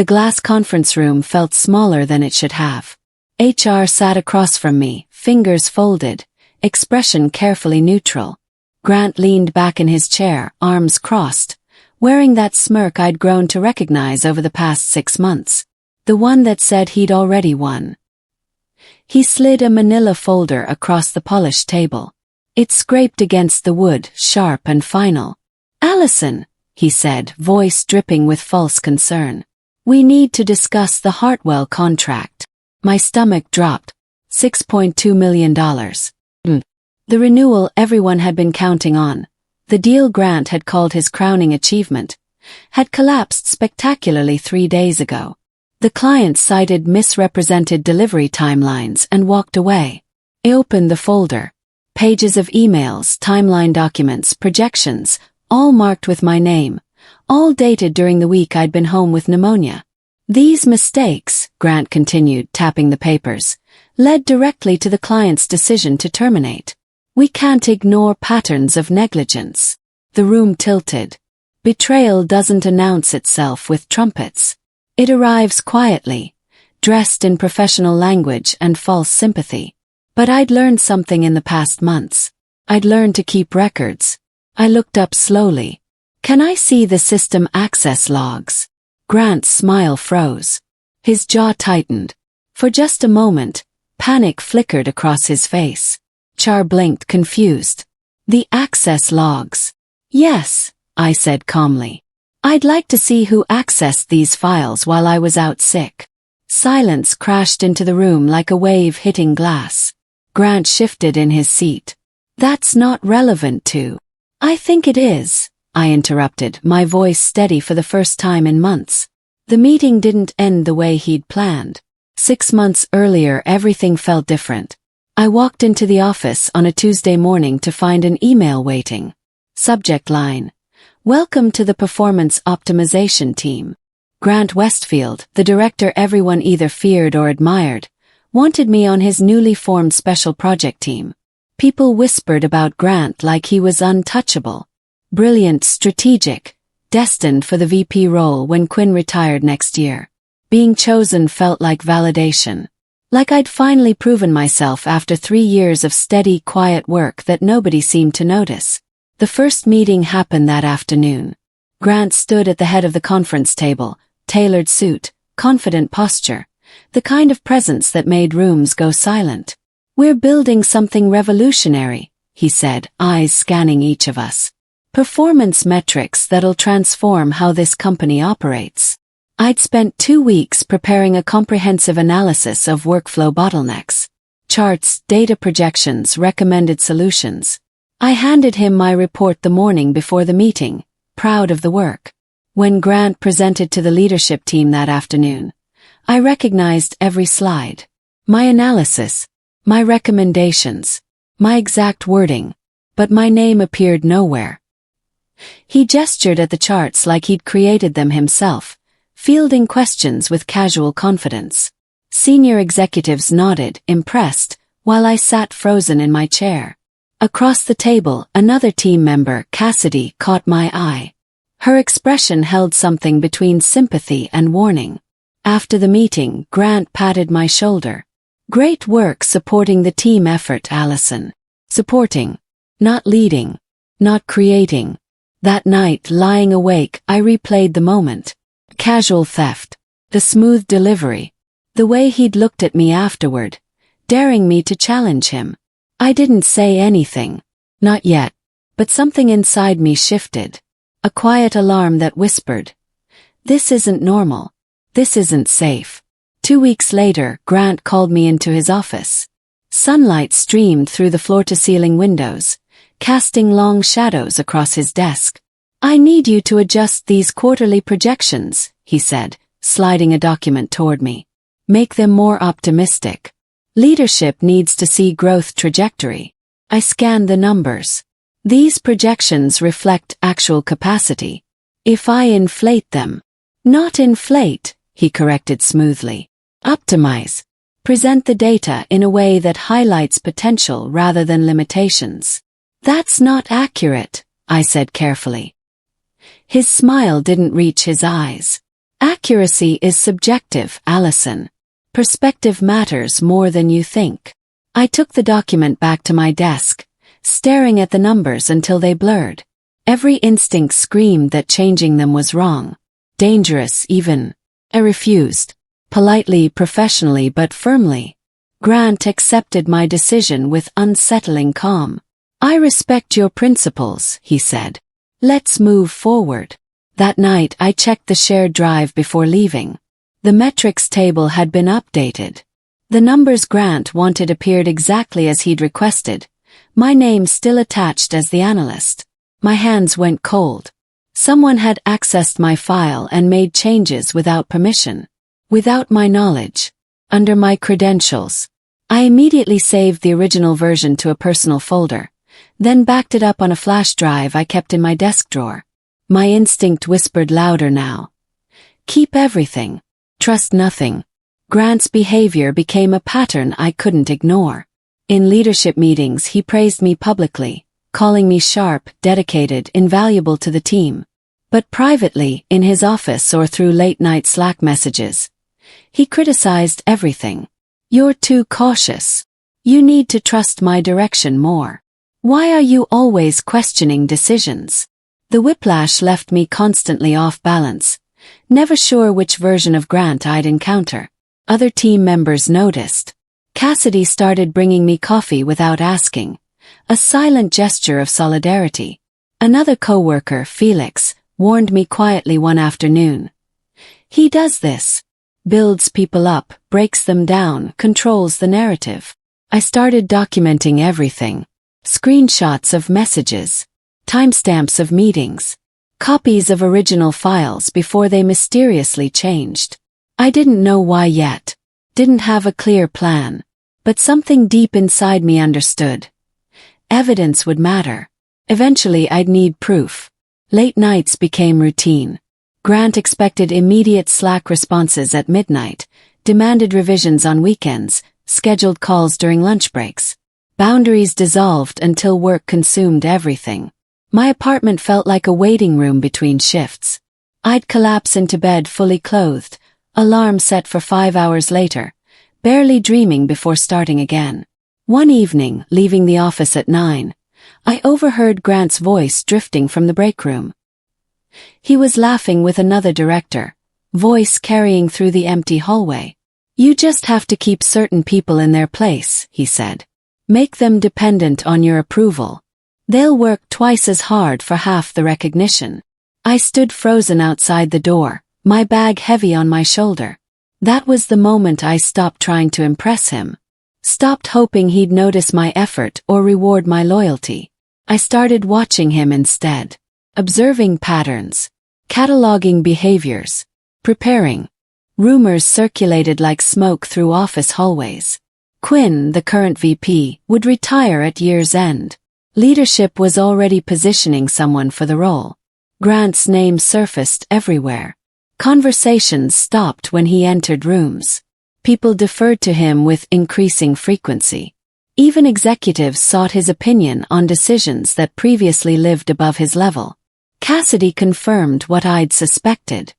The glass conference room felt smaller than it should have. HR sat across from me, fingers folded, expression carefully neutral. Grant leaned back in his chair, arms crossed, wearing that smirk I'd grown to recognize over the past 6 months. The one that said he'd already won. He slid a manila folder across the polished table. It scraped against the wood, sharp and final. "Allison," he said, voice dripping with false concern. "We need to discuss the Hartwell contract." My stomach dropped. $6.2 million. The renewal everyone had been counting on, the deal Grant had called his crowning achievement, had collapsed spectacularly 3 days ago. The client cited misrepresented delivery timelines and walked away. I opened the folder. Pages of emails, timeline documents, projections, all marked with my name, all dated during the week I'd been home with pneumonia. These mistakes, Grant continued, tapping the papers, led directly to the client's decision to terminate. We can't ignore patterns of negligence. The room tilted. Betrayal doesn't announce itself with trumpets. It arrives quietly, dressed in professional language and false sympathy. But I'd learned something in the past months. I'd learned to keep records. I looked up slowly. "Can I see the system access logs?" Grant's smile froze. His jaw tightened. For just a moment, panic flickered across his face. Char blinked, confused. "The access logs." "Yes," I said calmly. "I'd like to see who accessed these files while I was out sick." Silence crashed into the room like a wave hitting glass. Grant shifted in his seat. "That's not relevant to." "I think it is," I interrupted, my voice steady for the first time in months. The meeting didn't end the way he'd planned. 6 months earlier everything felt different. I walked into the office on a Tuesday morning to find an email waiting. Subject line: "Welcome to the Performance Optimization Team." Grant Westfield, the director everyone either feared or admired, wanted me on his newly formed special project team. People whispered about Grant like he was untouchable. Brilliant, strategic, destined for the VP role when Quinn retired next year. Being chosen felt like validation. Like I'd finally proven myself after 3 years of steady, quiet work that nobody seemed to notice. The first meeting happened that afternoon. Grant stood at the head of the conference table, tailored suit, confident posture, the kind of presence that made rooms go silent. "We're building something revolutionary," he said, eyes scanning each of us. "Performance metrics that'll transform how this company operates." I'd spent 2 weeks preparing a comprehensive analysis of workflow bottlenecks. Charts, data projections, recommended solutions. I handed him my report the morning before the meeting, proud of the work. When Grant presented to the leadership team that afternoon, I recognized every slide. My analysis, my recommendations, my exact wording, but my name appeared nowhere. He gestured at the charts like he'd created them himself, fielding questions with casual confidence. Senior executives nodded, impressed, while I sat frozen in my chair. Across the table, another team member, Cassidy, caught my eye. Her expression held something between sympathy and warning. After the meeting, Grant patted my shoulder. "Great work supporting the team effort, Allison." Supporting. Not leading. Not creating. That night, lying awake, I replayed the moment. Casual theft. The smooth delivery. The way he'd looked at me afterward, daring me to challenge him. I didn't say anything. Not yet. But something inside me shifted. A quiet alarm that whispered, "This isn't normal. This isn't safe." 2 weeks later, Grant called me into his office. Sunlight streamed through the floor-to-ceiling windows, casting long shadows across his desk. "I need you to adjust these quarterly projections," he said, sliding a document toward me. "Make them more optimistic. Leadership needs to see growth trajectory." I scanned the numbers. These projections reflect actual capacity. If I inflate them. Not inflate, he corrected smoothly. Optimize. Present the data in a way that highlights potential rather than limitations. "That's not accurate," I said carefully. His smile didn't reach his eyes. Accuracy is subjective, Allison. Perspective matters more than you think. I took the document back to my desk, staring at the numbers until they blurred. Every instinct screamed that changing them was wrong. Dangerous, even. I refused. Politely, professionally, but firmly. Grant accepted my decision with unsettling calm. I respect your principles, he said. Let's move forward. That night I checked the shared drive before leaving. The metrics table had been updated. The numbers Grant wanted appeared exactly as he'd requested, my name still attached as the analyst. My hands went cold. Someone had accessed my file and made changes without permission. Without my knowledge. Under my credentials. I immediately saved the original version to a personal folder, then backed it up on a flash drive I kept in my desk drawer. My instinct whispered louder now. Keep everything. Trust nothing. Grant's behavior became a pattern I couldn't ignore. In leadership meetings he praised me publicly, calling me sharp, dedicated, invaluable to the team. But privately, in his office or through late-night Slack messages, he criticized everything. You're too cautious. You need to trust my direction more. Why are you always questioning decisions? The whiplash left me constantly off balance, never sure which version of Grant I'd encounter. Other team members noticed. Cassidy started bringing me coffee without asking, a silent gesture of solidarity. Another coworker, Felix, warned me quietly one afternoon. He does this. Builds people up, breaks them down, controls the narrative. I started documenting everything. Screenshots of messages, timestamps of meetings, copies of original files before they mysteriously changed. I didn't know why yet, didn't have a clear plan, but something deep inside me understood. Evidence would matter. Eventually I'd need proof. Late nights became routine. Grant expected immediate Slack responses at midnight, demanded revisions on weekends, scheduled calls during lunch breaks. Boundaries dissolved until work consumed everything. My apartment felt like a waiting room between shifts. I'd collapse into bed fully clothed, alarm set for 5 hours later, barely dreaming before starting again. One evening, leaving the office at 9, I overheard Grant's voice drifting from the break room. He was laughing with another director, voice carrying through the empty hallway. You just have to keep certain people in their place, he said. Make them dependent on your approval. They'll work twice as hard for half the recognition. I stood frozen outside the door, my bag heavy on my shoulder. That was the moment I stopped trying to impress him. Stopped hoping he'd notice my effort or reward my loyalty. I started watching him instead. Observing patterns. Cataloging behaviors. Preparing. Rumors circulated like smoke through office hallways. Quinn, the current VP, would retire at year's end. Leadership was already positioning someone for the role. Grant's name surfaced everywhere. Conversations stopped when he entered rooms. People deferred to him with increasing frequency. Even executives sought his opinion on decisions that previously lived above his level. Cassidy confirmed what I'd suspected.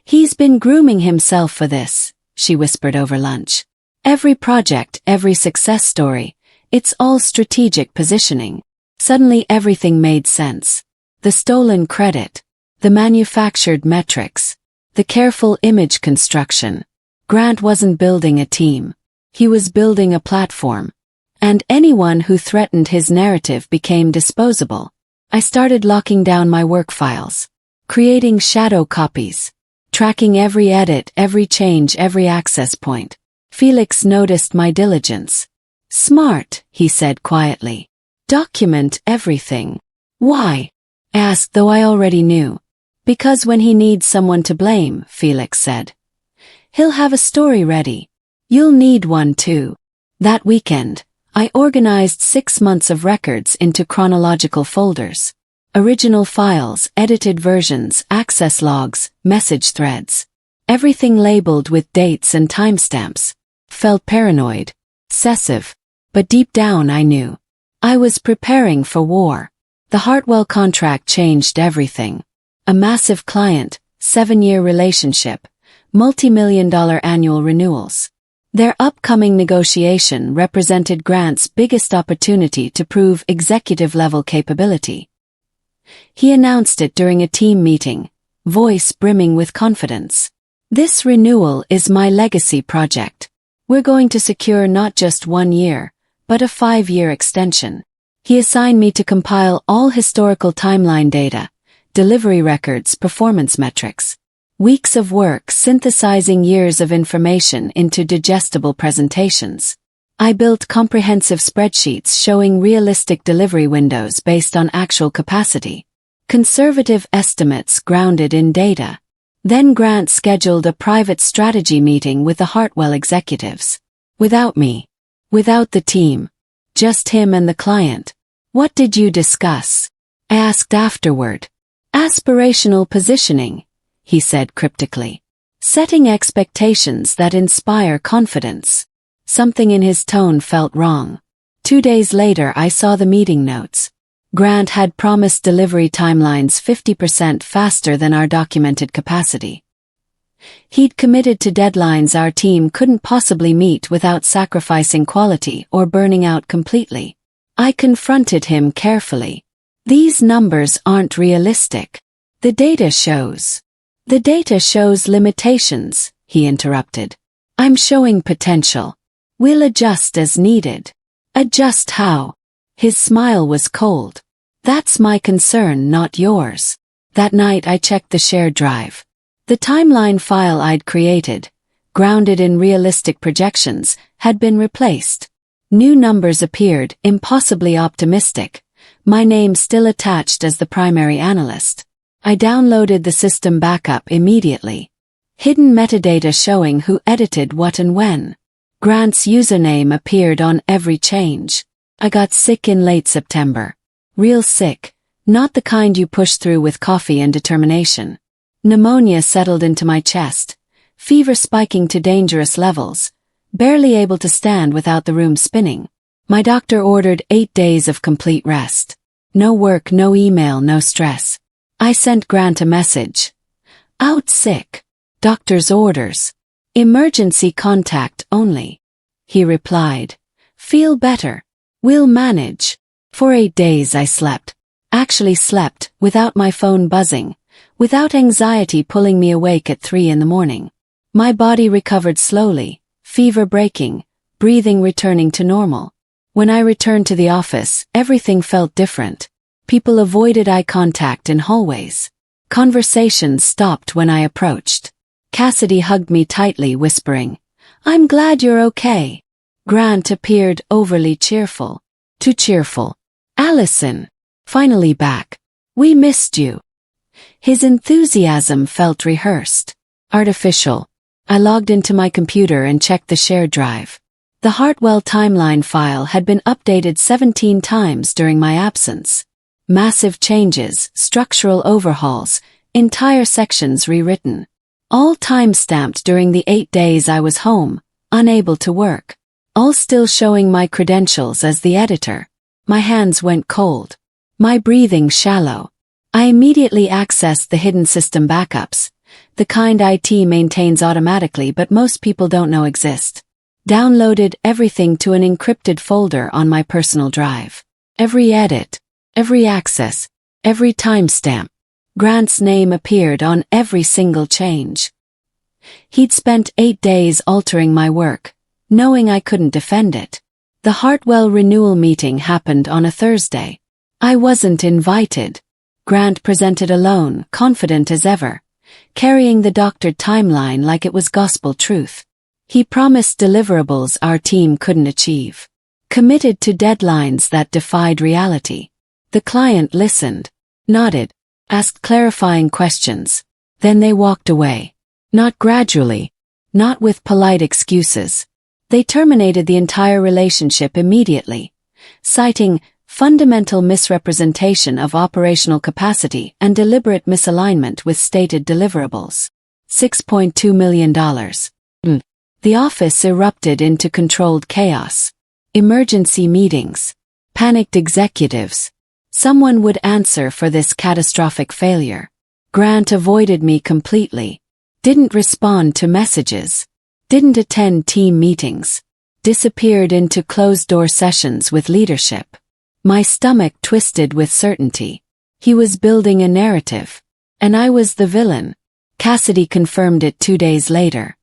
He's been grooming himself for this, she whispered over lunch. Every project, every success story, it's all strategic positioning. Suddenly everything made sense. The stolen credit, the manufactured metrics, the careful image construction. Grant wasn't building a team. He was building a platform. And anyone who threatened his narrative became disposable. I started locking down my work files, creating shadow copies, tracking every edit, every change, every access point. Felix noticed my diligence. Smart, he said quietly. Document everything. Why? I asked, though I already knew. Because when he needs someone to blame, Felix said. He'll have a story ready. You'll need one too. That weekend, I organized 6 months of records into chronological folders. Original files, edited versions, access logs, message threads. Everything labeled with dates and timestamps. Felt paranoid, obsessive, but deep down I knew. I was preparing for war. The Hartwell contract changed everything. A massive client, 7-year relationship, multi-million-dollar annual renewals. Their upcoming negotiation represented Grant's biggest opportunity to prove executive-level capability. He announced it during a team meeting, voice brimming with confidence. "This renewal is my legacy project. We're going to secure not just 1 year, but a 5-year extension." He assigned me to compile all historical timeline data, delivery records, performance metrics. Weeks of work synthesizing years of information into digestible presentations. I built comprehensive spreadsheets showing realistic delivery windows based on actual capacity. Conservative estimates grounded in data. Then Grant scheduled a private strategy meeting with the Hartwell executives. Without me. Without the team. Just him and the client. "What did you discuss?" I asked afterward. "Aspirational positioning," he said cryptically. "Setting expectations that inspire confidence." Something in his tone felt wrong. 2 days later I saw the meeting notes. Grant had promised delivery timelines 50% faster than our documented capacity. He'd committed to deadlines our team couldn't possibly meet without sacrificing quality or burning out completely. I confronted him carefully. "These numbers aren't realistic. The data shows." "The data shows limitations," he interrupted. "I'm showing potential. We'll adjust as needed." "Adjust how?" His smile was cold. "That's my concern, not yours." That night I checked the shared drive. The timeline file I'd created, grounded in realistic projections, had been replaced. New numbers appeared, impossibly optimistic, my name still attached as the primary analyst. I downloaded the system backup immediately. Hidden metadata showing who edited what and when. Grant's username appeared on every change. I got sick in late September. Real sick, not the kind you push through with coffee and determination. Pneumonia settled into my chest, fever spiking to dangerous levels, barely able to stand without the room spinning. My doctor ordered 8 days of complete rest. No work, no email, no stress. I sent Grant a message. "Out sick. Doctor's orders. Emergency contact only." He replied, "Feel better. We'll manage." For 8 days I slept. Actually slept, without my phone buzzing, without anxiety pulling me awake at 3 in the morning. My body recovered slowly, fever breaking, breathing returning to normal. When I returned to the office, everything felt different. People avoided eye contact in hallways. Conversations stopped when I approached. Cassidy hugged me tightly, whispering, "I'm glad you're okay." Grant appeared overly cheerful. Too cheerful. "Allison. Finally back. We missed you." His enthusiasm felt rehearsed. Artificial. I logged into my computer and checked the shared drive. The Hartwell timeline file had been updated 17 times during my absence. Massive changes, structural overhauls, entire sections rewritten. All time-stamped during the 8 days I was home, unable to work. All still showing my credentials as the editor. My hands went cold. My breathing shallow. I immediately accessed the hidden system backups, the kind IT maintains automatically but most people don't know exist. Downloaded everything to an encrypted folder on my personal drive. Every edit, every access, every timestamp. Grant's name appeared on every single change. He'd spent 8 days altering my work, knowing I couldn't defend it. The Hartwell renewal meeting happened on a Thursday. I wasn't invited. Grant presented alone, confident as ever, carrying the doctored timeline like it was gospel truth. He promised deliverables our team couldn't achieve. Committed to deadlines that defied reality. The client listened, nodded, asked clarifying questions. Then they walked away. Not gradually. Not with polite excuses. They terminated the entire relationship immediately, citing fundamental misrepresentation of operational capacity and deliberate misalignment with stated deliverables. $6.2 million. The office erupted into controlled chaos. Emergency meetings. Panicked executives. Someone would answer for this catastrophic failure. Grant avoided me completely. Didn't respond to messages. Didn't attend team meetings. Disappeared into closed-door sessions with leadership. My stomach twisted with certainty. He was building a narrative. And I was the villain. Cassidy confirmed it 2 days later.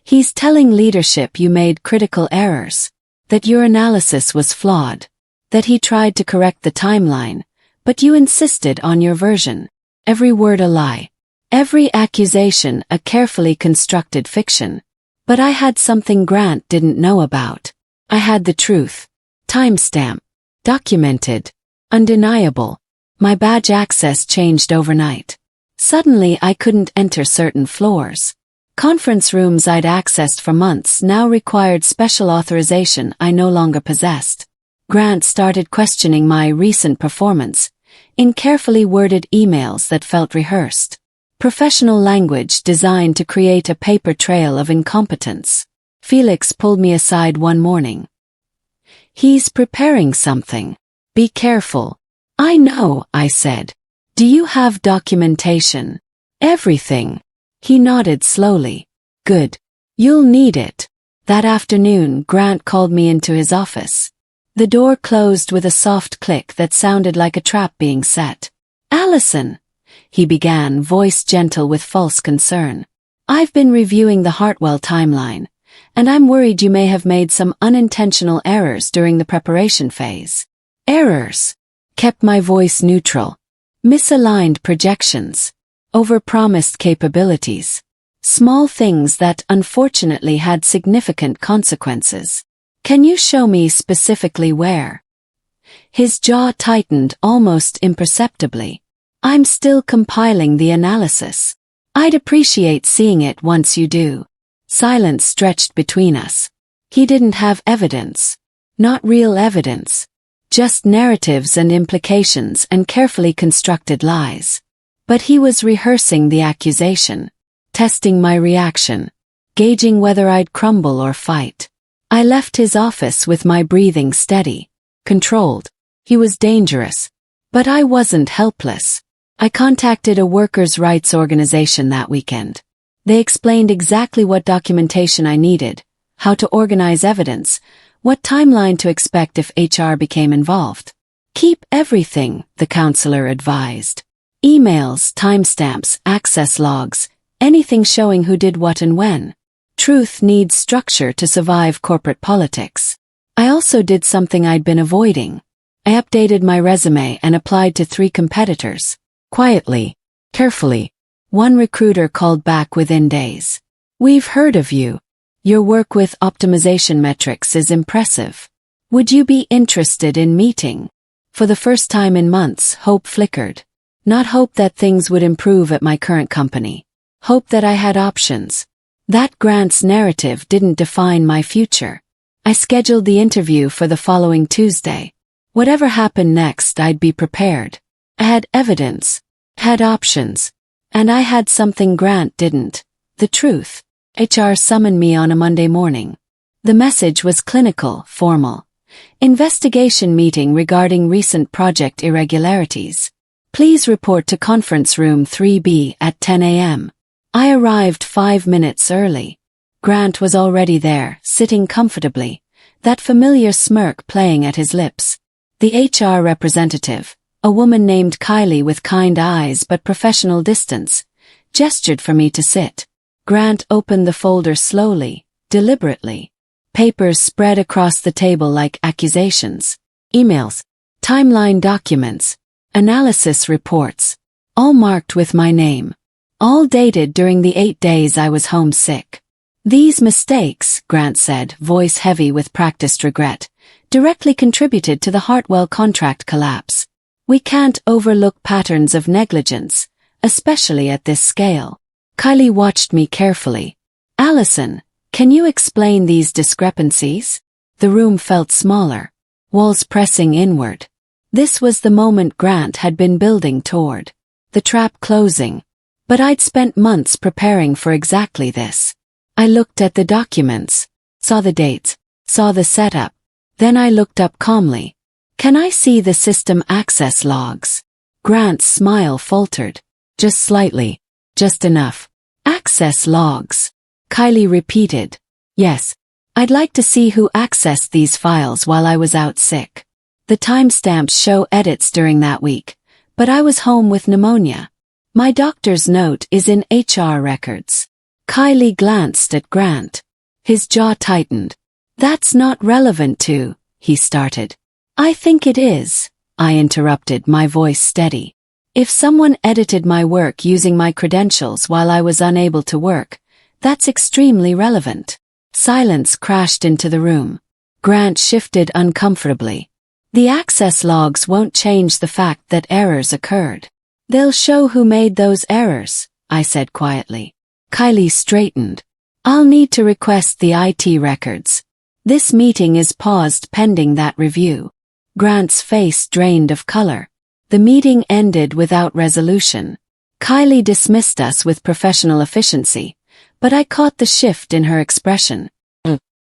He's telling leadership you made critical errors. That your analysis was flawed. That he tried to correct the timeline, but you insisted on your version. Every word a lie. Every accusation a carefully constructed fiction. But I had something Grant didn't know about. I had the truth. Timestamp. Documented. Undeniable. My badge access changed overnight. Suddenly I couldn't enter certain floors. Conference rooms I'd accessed for months now required special authorization I no longer possessed. Grant started questioning my recent performance, in carefully worded emails that felt rehearsed. Professional language designed to create a paper trail of incompetence. Felix pulled me aside one morning. He's preparing something. Be careful. I know, I said. Do you have documentation? Everything. He nodded slowly. Good. You'll need it. That afternoon, Grant called me into his office. The door closed with a soft click that sounded like a trap being set. Allison, he began, voice gentle with false concern. I've been reviewing the Hartwell timeline, and I'm worried you may have made some unintentional errors during the preparation phase. Errors. Kept my voice neutral. Misaligned projections. Overpromised capabilities. Small things that unfortunately had significant consequences. Can you show me specifically where? His jaw tightened almost imperceptibly. I'm still compiling the analysis. I'd appreciate seeing it once you do. Silence stretched between us. He didn't have evidence. Not real evidence. Just narratives and implications and carefully constructed lies. But he was rehearsing the accusation. Testing my reaction. Gauging whether I'd crumble or fight. I left his office with my breathing steady. Controlled. He was dangerous. But I wasn't helpless. I contacted a workers' rights organization that weekend. They explained exactly what documentation I needed, how to organize evidence, what timeline to expect if HR became involved. Keep everything, the counselor advised. Emails, timestamps, access logs, anything showing who did what and when. Truth needs structure to survive corporate politics. I also did something I'd been avoiding. I updated my resume and applied to 3 competitors. Quietly, carefully. One recruiter called back within days. We've heard of you. Your work with optimization metrics is impressive. Would you be interested in meeting? For the first time in months, hope flickered. Not hope that things would improve at my current company. Hope that I had options. That Grant's narrative didn't define my future. I scheduled the interview for the following Tuesday. Whatever happened next, I'd be prepared. I had evidence, had options, and I had something Grant didn't. The truth. HR summoned me on a Monday morning. The message was clinical, formal. Investigation meeting regarding recent project irregularities. Please report to conference room 3B at 10 a.m. I arrived 5 minutes early. Grant was already there, sitting comfortably, that familiar smirk playing at his lips. The HR representative, a woman named Kylie with kind eyes but professional distance, gestured for me to sit. Grant opened the folder slowly, deliberately. Papers spread across the table like accusations. Emails, timeline documents, analysis reports, all marked with my name. All dated during the 8 days I was homesick. These mistakes, Grant said, voice heavy with practiced regret, directly contributed to the Hartwell contract collapse. We can't overlook patterns of negligence, especially at this scale. Kylie watched me carefully. Allison, can you explain these discrepancies? The room felt smaller, walls pressing inward. This was the moment Grant had been building toward. The trap closing. But I'd spent months preparing for exactly this. I looked at the documents, saw the dates, saw the setup. Then I looked up calmly. Can I see the system access logs? Grant's smile faltered. Just slightly. Just enough. Access logs. Kylie repeated. Yes. I'd like to see who accessed these files while I was out sick. The timestamps show edits during that week, but I was home with pneumonia. My doctor's note is in HR records. Kylie glanced at Grant. His jaw tightened. That's not relevant to, he started. I think it is, I interrupted, my voice steady. If someone edited my work using my credentials while I was unable to work, that's extremely relevant. Silence crashed into the room. Grant shifted uncomfortably. The access logs won't change the fact that errors occurred. They'll show who made those errors, I said quietly. Kylie straightened. I'll need to request the IT records. This meeting is paused pending that review. Grant's face drained of color. The meeting ended without resolution. Kylie dismissed us with professional efficiency, but I caught the shift in her expression.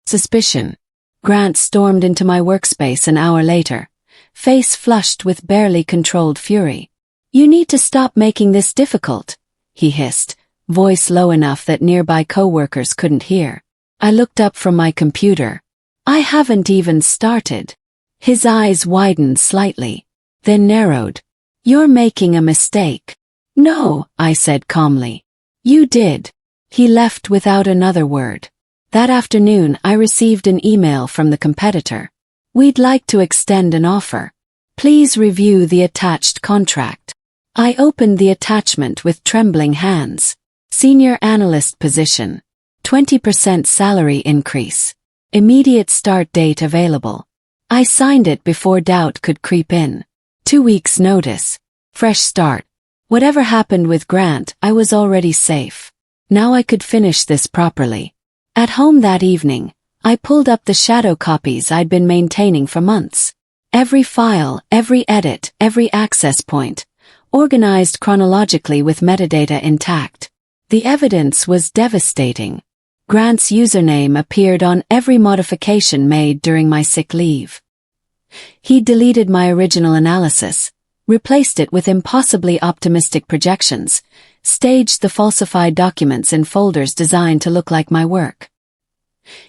Suspicion. Grant stormed into my workspace an hour later, face flushed with barely controlled fury. You need to stop making this difficult, he hissed, voice low enough that nearby coworkers couldn't hear. I looked up from my computer. I haven't even started. His eyes widened slightly, then narrowed. You're making a mistake. No, I said calmly. You did. He left without another word. That afternoon I received an email from the competitor. We'd like to extend an offer. Please review the attached contract. I opened the attachment with trembling hands. Senior analyst position. 20% salary increase. Immediate start date available. I signed it before doubt could creep in. 2 weeks notice. Fresh start. Whatever happened with Grant, I was already safe. Now I could finish this properly. At home that evening, I pulled up the shadow copies I'd been maintaining for months. Every file, every edit, every access point, organized chronologically with metadata intact. The evidence was devastating. Grant's username appeared on every modification made during my sick leave. He deleted my original analysis, replaced it with impossibly optimistic projections, staged the falsified documents in folders designed to look like my work.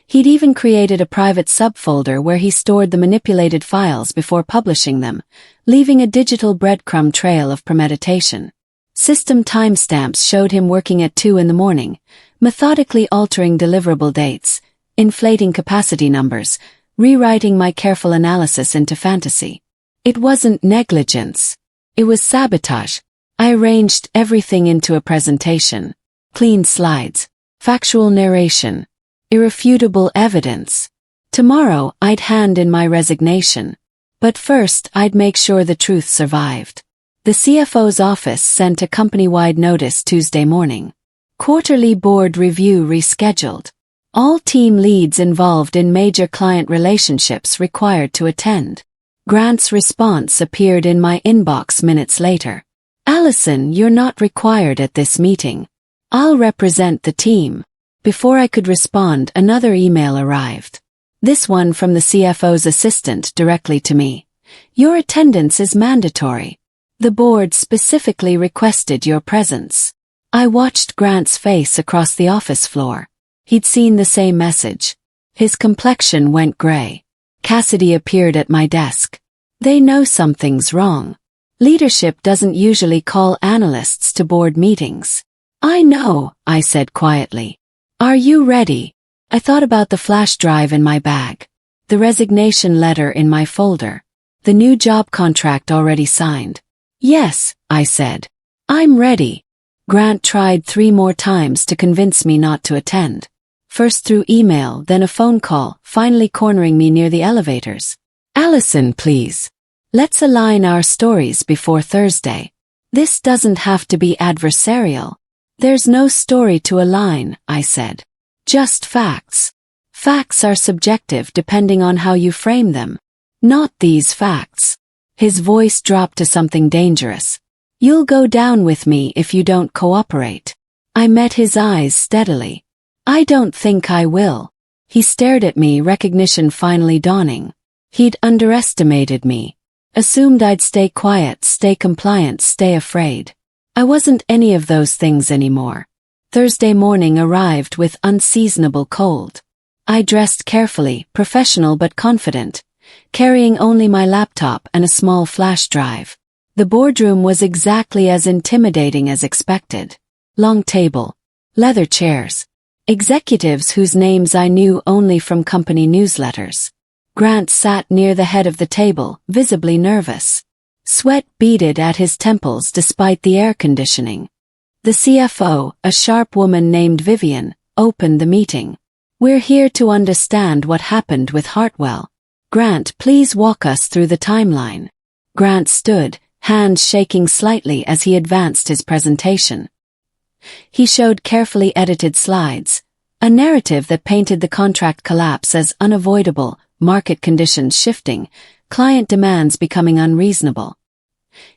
He'd even created a private subfolder where he stored the manipulated files before publishing them, leaving a digital breadcrumb trail of premeditation. System timestamps showed him working at 2 a.m, methodically altering deliverable dates, inflating capacity numbers, rewriting my careful analysis into fantasy. It wasn't negligence. It was sabotage. I arranged everything into a presentation. Clean slides. Factual narration. Irrefutable evidence. Tomorrow I'd hand in my resignation. But first I'd make sure the truth survived. The CFO's office sent a company-wide notice Tuesday morning. Quarterly board review rescheduled. All team leads involved in major client relationships required to attend. Grant's response appeared in my inbox minutes later. Allison, you're not required at this meeting. I'll represent the team. Before I could respond, another email arrived. This one from the CFO's assistant directly to me. Your attendance is mandatory. The board specifically requested your presence. I watched Grant's face across the office floor. He'd seen the same message. His complexion went gray. Cassidy appeared at my desk. They know something's wrong. Leadership doesn't usually call analysts to board meetings. I know, I said quietly. Are you ready? I thought about the flash drive in my bag, the resignation letter in my folder, the new job contract already signed. Yes, I said. I'm ready. Grant tried 3 more times to convince me not to attend. First through email, then a phone call, finally cornering me near the elevators. Allison, please. Let's align our stories before Thursday. This doesn't have to be adversarial. There's no story to align, I said. Just facts. Facts are subjective depending on how you frame them. Not these facts. His voice dropped to something dangerous. You'll go down with me if you don't cooperate. I met his eyes steadily. I don't think I will. He stared at me, recognition finally dawning. He'd underestimated me. Assumed I'd stay quiet, stay compliant, stay afraid. I wasn't any of those things anymore. Thursday morning arrived with unseasonable cold. I dressed carefully, professional but confident, carrying only my laptop and a small flash drive. The boardroom was exactly as intimidating as expected. Long table, leather chairs, executives whose names I knew only from company newsletters. Grant sat near the head of the table, visibly nervous. Sweat beaded at his temples despite the air conditioning. The CFO, a sharp woman named Vivian, opened the meeting. "We're here to understand what happened with Hartwell. Grant, please walk us through the timeline." Grant stood, hands shaking slightly as he advanced his presentation. He showed carefully edited slides, a narrative that painted the contract collapse as unavoidable, market conditions shifting, client demands becoming unreasonable.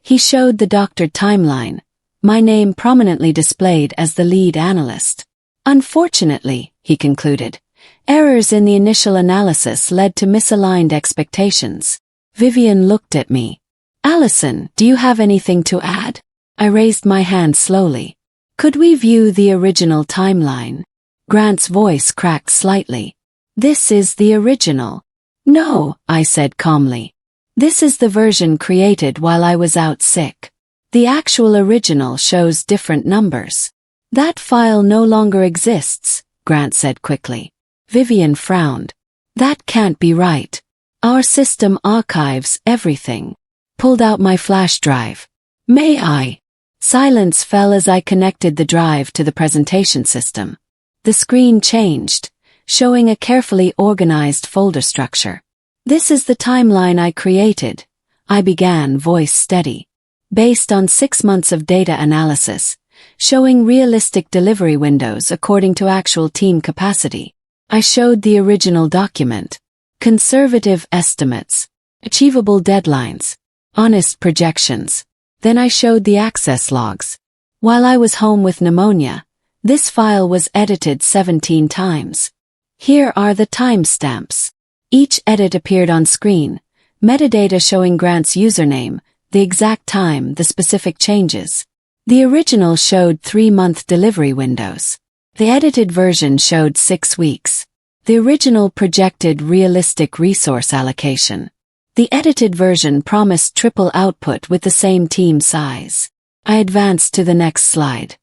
He showed the doctored timeline, my name prominently displayed as the lead analyst. "Unfortunately," he concluded, "errors in the initial analysis led to misaligned expectations." Vivian looked at me. "Allison, do you have anything to add?" I raised my hand slowly. "Could we view the original timeline?" Grant's voice cracked slightly. "This is the original." "No," I said calmly. "This is the version created while I was out sick. The actual original shows different numbers." "That file no longer exists," Grant said quickly. Vivian frowned. "That can't be right. Our system archives everything." Pulled out my flash drive. "May I?" Silence fell as I connected the drive to the presentation system. The screen changed, showing a carefully organized folder structure. "This is the timeline I created," I began, voice steady. "Based on 6 months of data analysis, showing realistic delivery windows according to actual team capacity." I showed the original document. Conservative estimates, achievable deadlines, honest projections. Then I showed the access logs. While I was home with pneumonia, this file was edited 17 times. Here are the timestamps. Each edit appeared on screen, metadata showing Grant's username, the exact time, the specific changes. The original showed 3-month delivery windows. The edited version showed 6 weeks. The original projected realistic resource allocation. The edited version promised triple output with the same team size. I advanced to the next slide.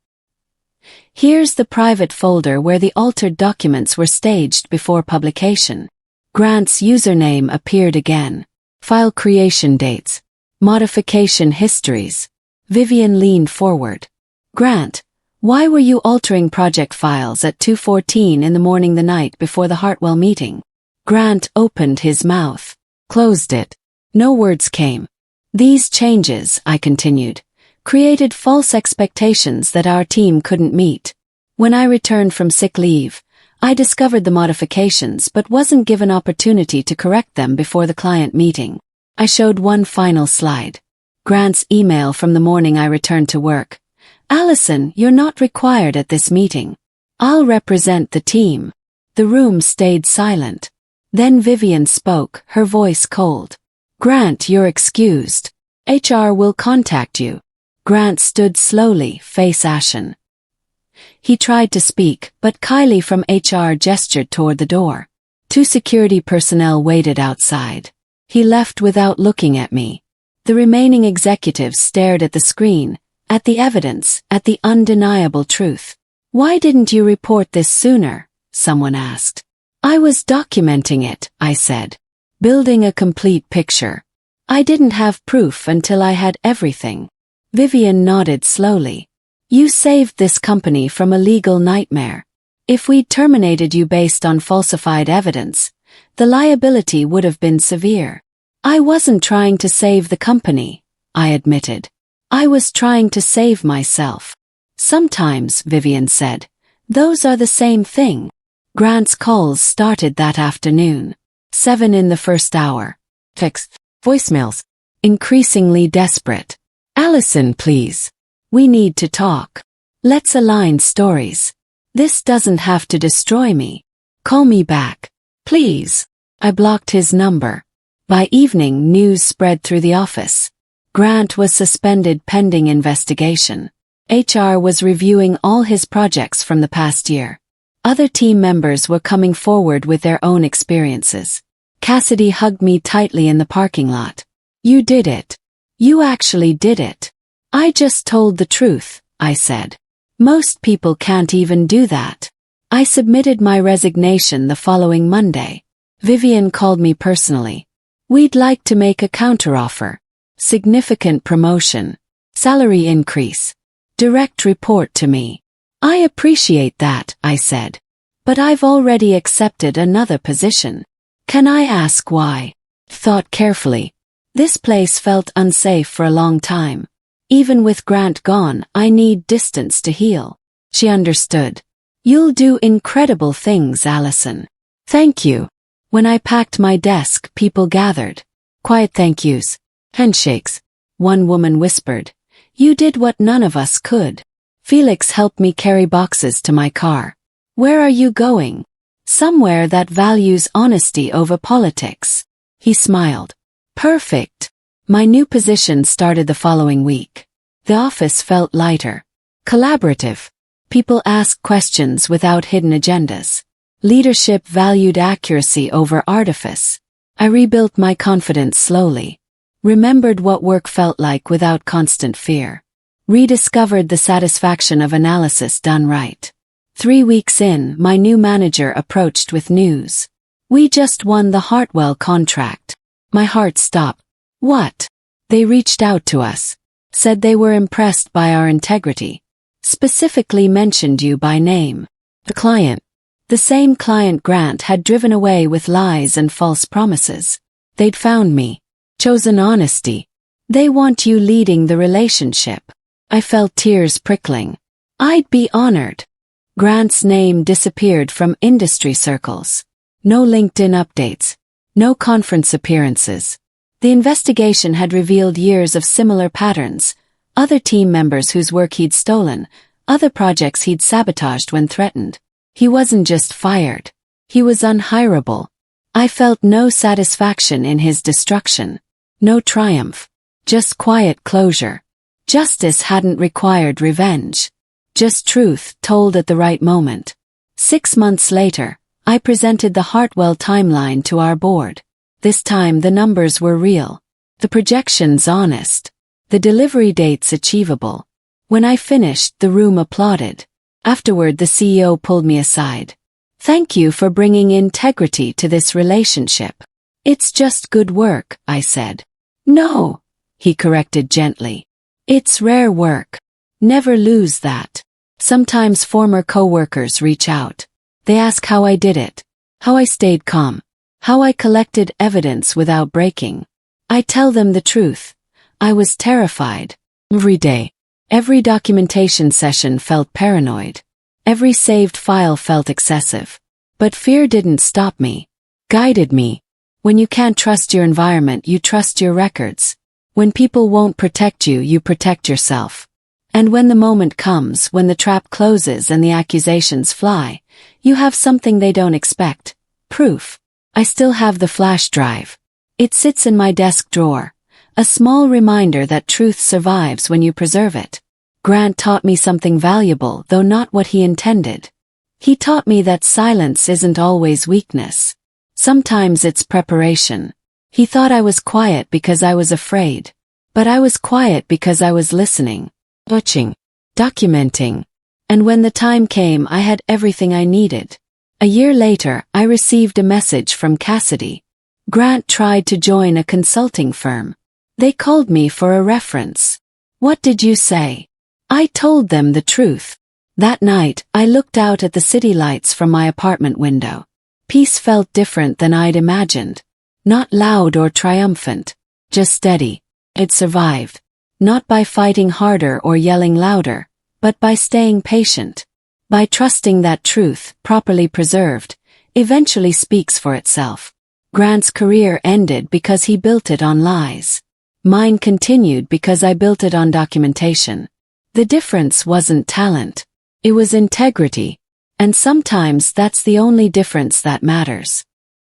Here's the private folder where the altered documents were staged before publication. Grant's username appeared again. File creation dates. Modification histories. Vivian leaned forward. "Grant, why were you altering project files at 2:14 in the morning the night before the Hartwell meeting?" Grant opened his mouth, closed it. No words came. "These changes," I continued, "created false expectations that our team couldn't meet. When I returned from sick leave, I discovered the modifications but wasn't given opportunity to correct them before the client meeting." I showed one final slide. Grant's email from the morning I returned to work. "Allison, you're not required at this meeting. I'll represent the team." The room stayed silent. Then Vivian spoke, her voice cold. "Grant, you're excused. HR will contact you." Grant stood slowly, face ashen. He tried to speak, but Kylie from HR gestured toward the door. 2 security personnel waited outside. He left without looking at me. The remaining executives stared at the screen, at the evidence, at the undeniable truth. "Why didn't you report this sooner?" someone asked. "I was documenting it," I said. "Building a complete picture. I didn't have proof until I had everything." Vivian nodded slowly. "You saved this company from a legal nightmare. If we'd terminated you based on falsified evidence, the liability would have been severe." "I wasn't trying to save the company," I admitted. "I was trying to save myself." "Sometimes," Vivian said, "those are the same thing." Grant's calls started that afternoon. 7 in the first hour. Text, voicemails. Increasingly desperate. "Allison, please. We need to talk. Let's align stories. This doesn't have to destroy me. Call me back. Please." I blocked his number. By evening, news spread through the office. Grant was suspended pending investigation. HR was reviewing all his projects from the past year. Other team members were coming forward with their own experiences. Cassidy hugged me tightly in the parking lot. "You did it. You actually did it." "I just told the truth," I said. "Most people can't even do that." I submitted my resignation the following Monday. Vivian called me personally. "We'd like to make a counteroffer. Significant promotion. Salary increase. Direct report to me." "I appreciate that," I said. "But I've already accepted another position." "Can I ask why?" Thought carefully. This place felt unsafe for a long time. Even with Grant gone, I need distance to heal. She understood. "You'll do incredible things, Allison." "Thank you." When I packed my desk, people gathered. Quiet thank yous. Handshakes. One woman whispered, "You did what none of us could." Felix helped me carry boxes to my car. "Where are you going?" "Somewhere that values honesty over politics." He smiled. "Perfect." My new position started the following week. The office felt lighter. Collaborative. People asked questions without hidden agendas. Leadership valued accuracy over artifice. I rebuilt my confidence slowly. Remembered what work felt like without constant fear. Rediscovered the satisfaction of analysis done right. 3 weeks in, my new manager approached with news. "We just won the Hartwell contract." My heart stopped. "What?" "They reached out to us. Said they were impressed by our integrity. Specifically mentioned you by name." The client. The same client Grant had driven away with lies and false promises. They'd found me. Chosen honesty. "They want you leading the relationship." I felt tears prickling. I'd be honored. Grant's name disappeared from industry circles. No LinkedIn updates. No conference appearances. The investigation had revealed years of similar patterns. Other team members whose work he'd stolen, other projects he'd sabotaged when threatened. He wasn't just fired. He was unhireable. I felt no satisfaction in his destruction. No triumph. Just quiet closure. Justice hadn't required revenge. Just truth told at the right moment. 6 months later, I presented the Hartwell timeline to our board. This time the numbers were real. The projections honest. The delivery dates achievable. When I finished, the room applauded. Afterward, the CEO pulled me aside. "Thank you for bringing integrity to this relationship." "It's just good work," I said. "No," he corrected gently. "It's rare work. Never lose that." Sometimes former coworkers reach out. They ask how I did it. How I stayed calm. How I collected evidence without breaking. I tell them the truth. I was terrified. Every day. Every documentation session felt paranoid. Every saved file felt excessive. But fear didn't stop me. Guided me. When you can't trust your environment, you trust your records. When people won't protect you, you protect yourself. And when the moment comes, when the trap closes and the accusations fly, you have something they don't expect. Proof. I still have the flash drive. It sits in my desk drawer. A small reminder that truth survives when you preserve it. Grant taught me something valuable, though not what he intended. He taught me that silence isn't always weakness. Sometimes it's preparation. He thought I was quiet because I was afraid. But I was quiet because I was listening, watching, documenting. And when the time came, I had everything I needed. A year later, I received a message from Cassidy. Grant tried to join a consulting firm. They called me for a reference. "What did you say?" I told them the truth. That night, I looked out at the city lights from my apartment window. Peace felt different than I'd imagined. Not loud or triumphant. Just steady. It survived. Not by fighting harder or yelling louder, but by staying patient. By trusting that truth, properly preserved, eventually speaks for itself. Grant's career ended because he built it on lies. Mine continued because I built it on documentation. The difference wasn't talent. It was integrity. And sometimes that's the only difference that matters.